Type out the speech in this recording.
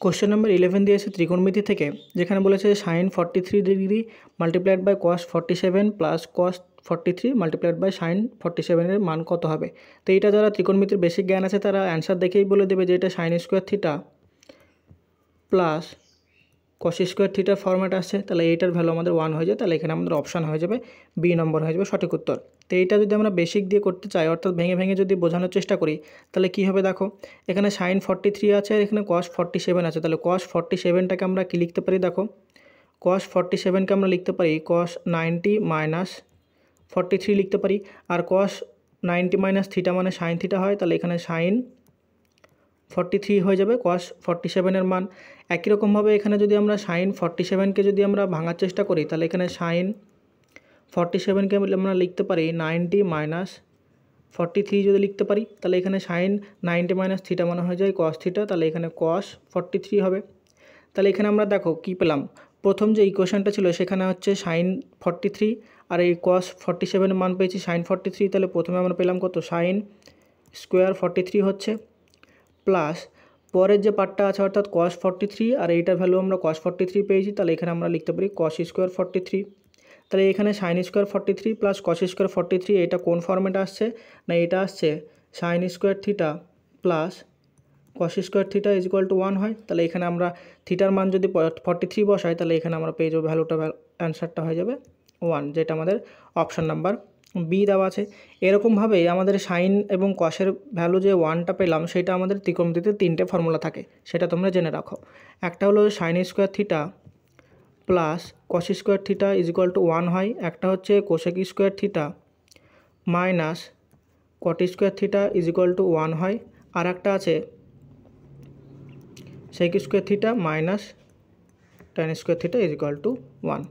Question number 11 দিয়েছে ত্রিকোণমিতি থেকে, যেখানে বলেছে sine 43 degree multiplied by cos 47 plus cos 43 multiplied by sine 47 এর মান কত হবে। তো এইটা যারা ত্রিকোণমিতির বেসিক জ্ঞান আছে তারা অ্যান্সার দেখেই বলে দেবে যে এটা sign square theta plus cos square থিটার ফরম্যাট আসছে, তাহলে এইটার ভ্যালু আমাদের 1 হয়ে যায়, তাহলে এখানে আমাদের অপশান হয়ে যাবে বি নম্বর হয়ে যাবে সঠিক উত্তর। তো এইটা যদি আমরা বেসিক দিয়ে করতে চাই, অর্থাৎ ভেঙে ভেঙে যদি বোঝানোর চেষ্টা করি, তাহলে কী হবে দেখো, এখানে সাইন 43 আছে আর এখানে কস 47 আছে, তাহলে কস 47টাকে আমরা কী লিখতে পারি দেখো, কস 47কে আমরা লিখতে পারি কস 90 মাইনাস 43 লিখতে পারি, আর কস 90 মাইনাস থিটা মানে সাইন থিটা হয়, তাহলে এখানে সাইন 43 হয়ে যাবে কস 47 মান। একই রকমভাবে এখানে যদি আমরা সাইন 47কে যদি আমরা ভাঙার চেষ্টা করি, তাহলে এখানে সাইন 47কে আমরা লিখতে পারি 90 মাইনাস 43 যদি লিখতে পারি, তাহলে এখানে সাইন 90 মাইনাস থিটা মানে হয়ে যায় কস থিটা, তাহলে এখানে কস 43 হবে। তাহলে এখানে আমরা দেখো কী পেলাম, প্রথম যে ইকুয়েশনটা ছিল সেখানে হচ্ছে সাইন 43 আর এই কস 47 মান পেয়েছি সাইন 43, তাহলে প্রথমে আমরা পেলাম কত, সাইন স্কোয়ার 43 হচ্ছে, প্লাস পরের যে পার্টটা আছে অর্থাৎ কস 43 আর এইটার ভ্যালু আমরা কস 43 পেয়েছি, তাহলে এখানে আমরা লিখতে পারি কস স্কোয়ার 43। তাহলে এখানে sine square 43 plus cos square 43 এটা কোন ফর্মেটে আসছে না, এটা আসছে sign square theta plus cos square theta is equal to 1 হয়। তাহলে এখানে আমরা থিটার মান যদি 43 বসাই, তাহলে এখানে আমরা পেয়ে যাবো ভ্যালুটা, অ্যান্সারটা হয়ে যাবে 1, যেটা আমাদের অপশান নাম্বার বি দেওয়া আছে। এরকমভাবেই আমাদের সাইন এবং কসের ভ্যালু যে 1টা পেলাম, সেটা আমাদের ত্রিকোণমিতিতে 3টে ফর্মুলা থাকে, সেটা তোমরা জেনে রাখো। একটা হলো sine square theta plus cos square theta is equal to 1 হয়, একটা হচ্ছে cosec square theta minus cot square theta is equal to 1 হয়, আর একটা আছে sec square theta minus tan square theta is equal to 1।